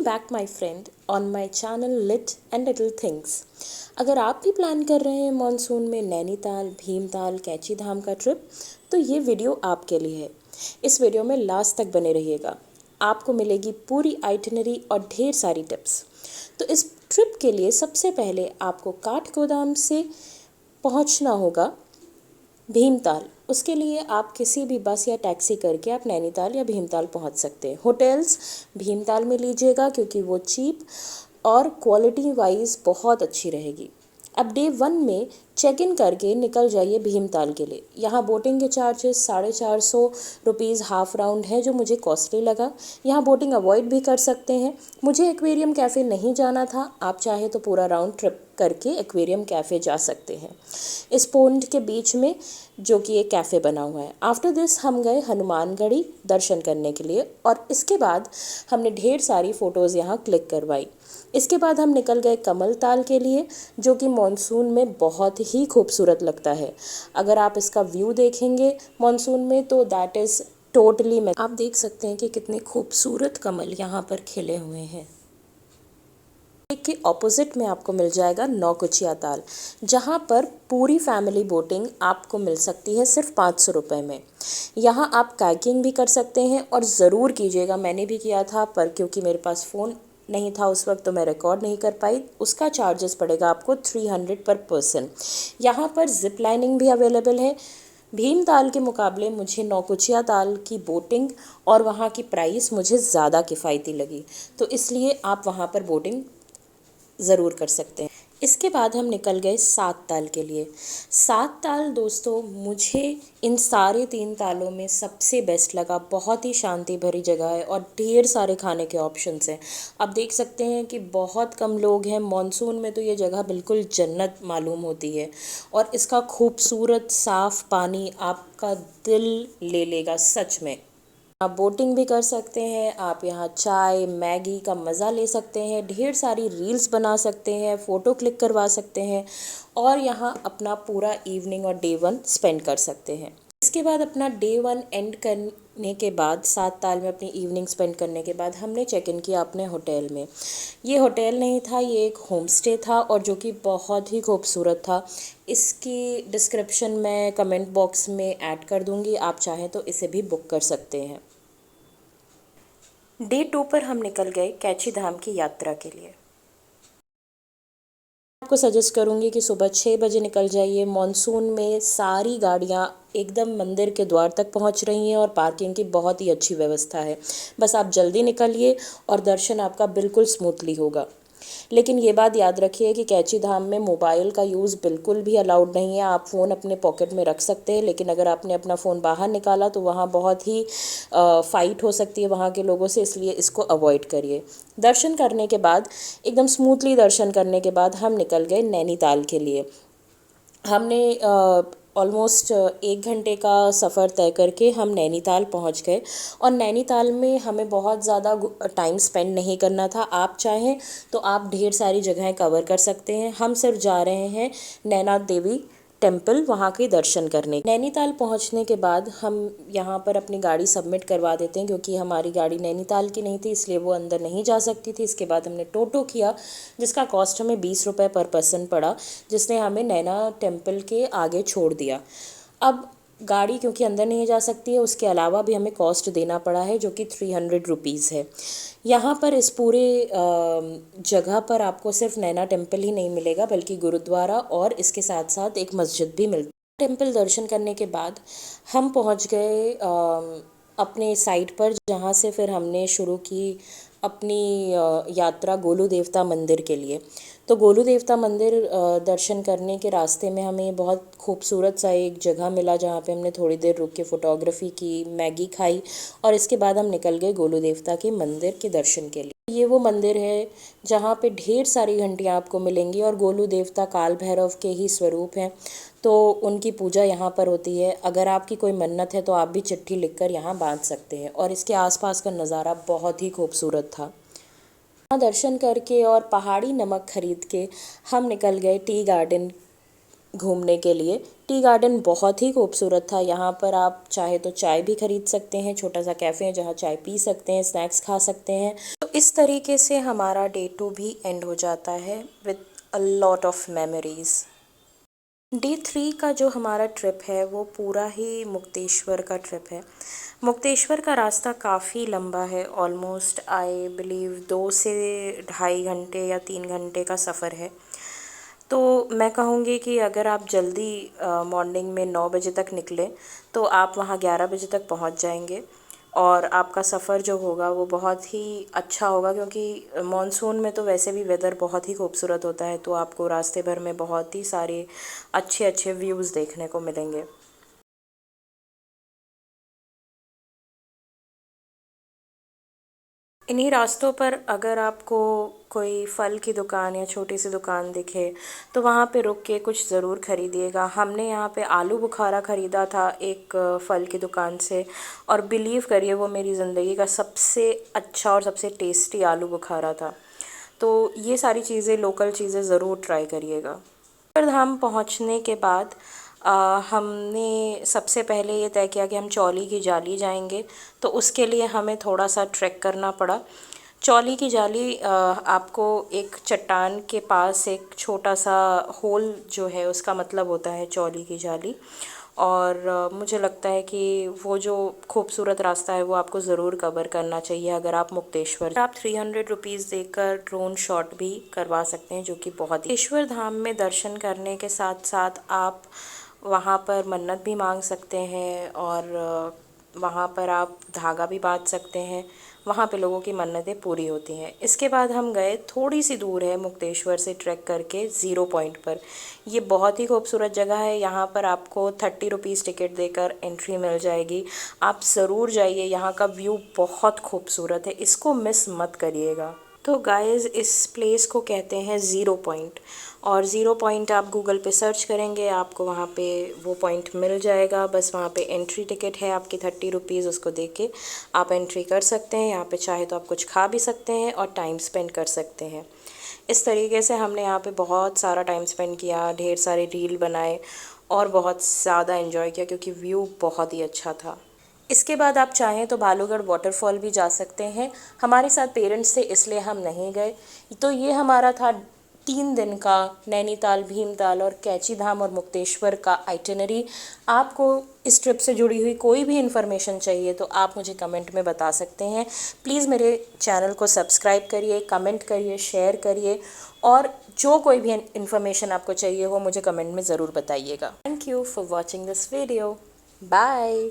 Back my friend on my channel lit and little things. अगर आप भी plan कर रहे हैं मॉनसून में नैनीताल, भीमताल, कैची धाम का ट्रिप, तो ये वीडियो आपके लिए है। इस वीडियो में लास्ट तक बने रहिएगा। आपको मिलेगी पूरी आइटिनरी और ढेर सारी टिप्स। तो इस ट्रिप के लिए सबसे पहले आपको काठगोदाम से पहुंचना होगा भीमताल। उसके लिए आप किसी भी बस या टैक्सी करके आप नैनीताल या भीमताल पहुंच सकते हैं। होटल्स भीमताल में लीजिएगा क्योंकि वो चीप और क्वालिटी वाइज बहुत अच्छी रहेगी। अब डे 1 में चेक इन करके निकल जाइए भीमताल के लिए। यहाँ बोटिंग के चार्जेस 450 रुपीज़ हाफ राउंड है, जो मुझे कॉस्टली लगा। यहाँ बोटिंग अवॉइड भी कर सकते हैं। मुझे एक्वेरियम कैफ़े नहीं जाना था, आप चाहे तो पूरा राउंड ट्रिप करके एक्वेरियम कैफ़े जा सकते हैं इस पोंड के बीच में, जो कि एक कैफ़े बना हुआ है। आफ्टर दिस हम गए हनुमानगढ़ी दर्शन करने के लिए और इसके बाद हमने ढेर सारी फ़ोटोज़ यहाँ क्लिक करवाई। इसके बाद हम निकल गए कमल ताल के लिए, जो कि मॉनसून में बहुत ही खूबसूरत लगता है। अगर आप इसका व्यू देखेंगे मॉनसून में तो दैट इज़ टोटली मैं आप देख सकते हैं कि कितने खूबसूरत कमल यहाँ पर खिले हुए हैं। के ऑपोजिट में आपको मिल जाएगा नौकुचिया ताल, जहाँ पर पूरी फैमिली बोटिंग आपको मिल सकती है सिर्फ 500 रुपये में। यहाँ आप कायाकिंग भी कर सकते हैं और ज़रूर कीजिएगा। मैंने भी किया था, पर क्योंकि मेरे पास फ़ोन नहीं था उस वक्त तो मैं रिकॉर्ड नहीं कर पाई। उसका चार्जेस पड़ेगा आपको 300 पर पर्सन। यहाँ पर जिप लाइनिंग भी अवेलेबल है। भीमताल के मुकाबले मुझे नौकुचिया ताल की बोटिंग और वहाँ की प्राइस मुझे ज़्यादा किफ़ायती लगी, तो इसलिए आप वहाँ पर बोटिंग ज़रूर कर सकते हैं। इसके बाद हम निकल गए 7 ताल के लिए। 7 ताल दोस्तों मुझे इन सारे 3 तालों में सबसे बेस्ट लगा। बहुत ही शांति भरी जगह है और ढेर सारे खाने के ऑप्शंस हैं। आप देख सकते हैं कि बहुत कम लोग हैं। मॉनसून में तो ये जगह बिल्कुल जन्नत मालूम होती है और इसका खूबसूरत साफ़ पानी आपका दिल ले लेगा सच में। आप बोटिंग भी कर सकते हैं, आप यहाँ चाय मैगी का मज़ा ले सकते हैं, ढेर सारी रील्स बना सकते हैं, फ़ोटो क्लिक करवा सकते हैं और यहाँ अपना पूरा इवनिंग और डे 1 स्पेंड कर सकते हैं। इसके बाद अपना डे 1 एंड करने के बाद 7 ताल में अपनी इवनिंग स्पेंड करने के बाद हमने चेक इन किया अपने होटल में। ये होटल नहीं था, ये एक होम स्टे था और जो कि बहुत ही खूबसूरत था। इसकी डिस्क्रिप्शन मैं कमेंट बॉक्स में ऐड कर दूँगी, आप चाहें तो इसे भी बुक कर सकते हैं। डे 2 पर हम निकल गए कैची धाम की यात्रा के लिए। आपको सजेस्ट करूंगी कि सुबह 6 बजे निकल जाइए। मॉनसून में सारी गाड़ियां एकदम मंदिर के द्वार तक पहुंच रही हैं और पार्किंग की बहुत ही अच्छी व्यवस्था है। बस आप जल्दी निकलिए और दर्शन आपका बिल्कुल स्मूथली होगा। लेकिन ये बात याद रखिए कि कैची धाम में मोबाइल का यूज़ बिल्कुल भी अलाउड नहीं है। आप फ़ोन अपने पॉकेट में रख सकते हैं, लेकिन अगर आपने अपना फ़ोन बाहर निकाला तो वहाँ बहुत ही फ़ाइट हो सकती है वहाँ के लोगों से, इसलिए इसको अवॉइड करिए। दर्शन करने के बाद एकदम स्मूथली दर्शन करने के बाद हम निकल गए नैनीताल के लिए। हमने ऑलमोस्ट 1 घंटे का सफ़र तय करके हम नैनीताल पहुंच गए और नैनीताल में हमें बहुत ज़्यादा टाइम स्पेंड नहीं करना था। आप चाहें तो आप ढेर सारी जगहें कवर कर सकते हैं। हम सिर्फ जा रहे हैं नैना देवी टेम्पल वहाँ के दर्शन करने। नैनीताल पहुँचने के बाद हम यहाँ पर अपनी गाड़ी सबमिट करवा देते हैं, क्योंकि हमारी गाड़ी नैनीताल की नहीं थी इसलिए वो अंदर नहीं जा सकती थी। इसके बाद हमने टोटो किया, जिसका कॉस्ट हमें 20 रुपये पर पर्सन पड़ा, जिसने हमें नैना टेम्पल के आगे छोड़ दिया। अब गाड़ी क्योंकि अंदर नहीं जा सकती है, उसके अलावा भी हमें कॉस्ट देना पड़ा है, जो कि 300 रुपीज़ है। यहाँ पर इस पूरे जगह पर आपको सिर्फ नैना टेम्पल ही नहीं मिलेगा, बल्कि गुरुद्वारा और इसके साथ साथ एक मस्जिद भी मिलती है। टेम्पल दर्शन करने के बाद हम पहुँच गए अपने साइट पर, जहाँ से फिर हमने शुरू की अपनी यात्रा गोलू देवता मंदिर के लिए। तो गोलू देवता मंदिर दर्शन करने के रास्ते में हमें बहुत खूबसूरत सा एक जगह मिला, जहाँ पे हमने थोड़ी देर रुक के फ़ोटोग्राफी की, मैगी खाई और इसके बाद हम निकल गए गोलू देवता के मंदिर के दर्शन के लिए। ये वो मंदिर है जहाँ पे ढेर सारी घंटियाँ आपको मिलेंगी और गोलू देवता काल भैरव के ही स्वरूप हैं, तो उनकी पूजा यहाँ पर होती है। अगर आपकी कोई मन्नत है तो आप भी चिट्ठी लिखकर यहाँ बांध सकते हैं और इसके आसपास का नज़ारा बहुत ही खूबसूरत था। यहाँ दर्शन करके और पहाड़ी नमक खरीद के हम निकल गए टी गार्डन घूमने के लिए। टी गार्डन बहुत ही खूबसूरत था। यहाँ पर आप चाहे तो चाय भी खरीद सकते हैं, छोटा सा कैफ़े है जहाँ चाय पी सकते हैं, स्नैक्स खा सकते हैं। तो इस तरीके से हमारा डे 2 भी एंड हो जाता है with a lot of memories. Day 3 का जो हमारा ट्रिप है वो पूरा ही मुक्तेश्वर का ट्रिप है। मुक्तेश्वर का रास्ता काफ़ी लंबा है, ऑलमोस्ट आई बिलीव 2 से ढाई घंटे या 3 घंटे का सफ़र है। तो मैं कहूँगी कि अगर आप जल्दी मॉर्निंग में 9 बजे तक निकलें तो आप वहाँ 11 बजे तक पहुँच जाएंगे और आपका सफ़र जो होगा वो बहुत ही अच्छा होगा, क्योंकि मॉनसून में तो वैसे भी वेदर बहुत ही खूबसूरत होता है, तो आपको रास्ते भर में बहुत ही सारे अच्छे अच्छे व्यूज़ देखने को मिलेंगे। इन्हीं रास्तों पर अगर आपको कोई फल की दुकान या छोटी सी दुकान दिखे तो वहाँ पे रुक के कुछ ज़रूर ख़रीदिएगा। हमने यहाँ पे आलू बुखारा ख़रीदा था एक फल की दुकान से, और बिलीव करिए वो मेरी ज़िंदगी का सबसे अच्छा और सबसे टेस्टी आलू बुखारा था। तो ये सारी चीज़ें, लोकल चीज़ें ज़रूर ट्राई करिएगा। धाम पहुंचने के बाद हमने सबसे पहले ये तय किया कि हम चौली की जाली जाएंगे, तो उसके लिए हमें थोड़ा सा ट्रैक करना पड़ा। चौली की जाली आपको एक चट्टान के पास एक छोटा सा होल जो है उसका मतलब होता है चौली की जाली। और मुझे लगता है कि वो जो खूबसूरत रास्ता है वो आपको ज़रूर कवर करना चाहिए अगर आप मुक्तेश्वर। आप 300 रुपीज़ देकर ड्रोन शॉट भी करवा सकते हैं, जो कि बहुत ही। मुक्तेश्वर धाम में दर्शन करने के साथ साथ आप वहाँ पर मन्नत भी मांग सकते हैं और वहाँ पर आप धागा भी बांध सकते हैं। वहाँ पे लोगों की मन्नतें पूरी होती हैं। इसके बाद हम गए, थोड़ी सी दूर है मुक्तेश्वर से ट्रैक करके, ज़ीरो पॉइंट पर। ये बहुत ही खूबसूरत जगह है। यहाँ पर आपको 30 रुपीज़ टिकट देकर एंट्री मिल जाएगी। आप ज़रूर जाइए, यहाँ का व्यू बहुत खूबसूरत है, इसको मिस मत करिएगा। तो गाइस, इस प्लेस को कहते हैं ज़ीरो पॉइंट, और ज़ीरो पॉइंट आप गूगल पे सर्च करेंगे, आपको वहाँ पे वो पॉइंट मिल जाएगा। बस वहाँ पे एंट्री टिकट है आपकी 30 रुपीज़, उसको दे के आप एंट्री कर सकते हैं। यहाँ पे चाहे तो आप कुछ खा भी सकते हैं और टाइम स्पेंड कर सकते हैं। इस तरीके से हमने यहाँ पे बहुत सारा टाइम स्पेंड किया, ढेर सारे रील बनाए और बहुत ज़्यादा इन्जॉय किया, क्योंकि व्यू बहुत ही अच्छा था। इसके बाद आप चाहें तो भालूगढ़ वाटरफॉल भी जा सकते हैं। हमारे साथ पेरेंट्स थे इसलिए हम नहीं गए। तो ये हमारा था 3 दिन का नैनीताल, भीमताल और कैची धाम और मुक्तेश्वर का आइटिनरी। आपको इस ट्रिप से जुड़ी हुई कोई भी इन्फॉर्मेशन चाहिए तो आप मुझे कमेंट में बता सकते हैं। प्लीज़ मेरे चैनल को सब्सक्राइब करिए, कमेंट करिए, शेयर करिए, और जो कोई भी इन्फॉर्मेशन आपको चाहिए वो मुझे कमेंट में ज़रूर बताइएगा। Thank you for watching this video. Bye.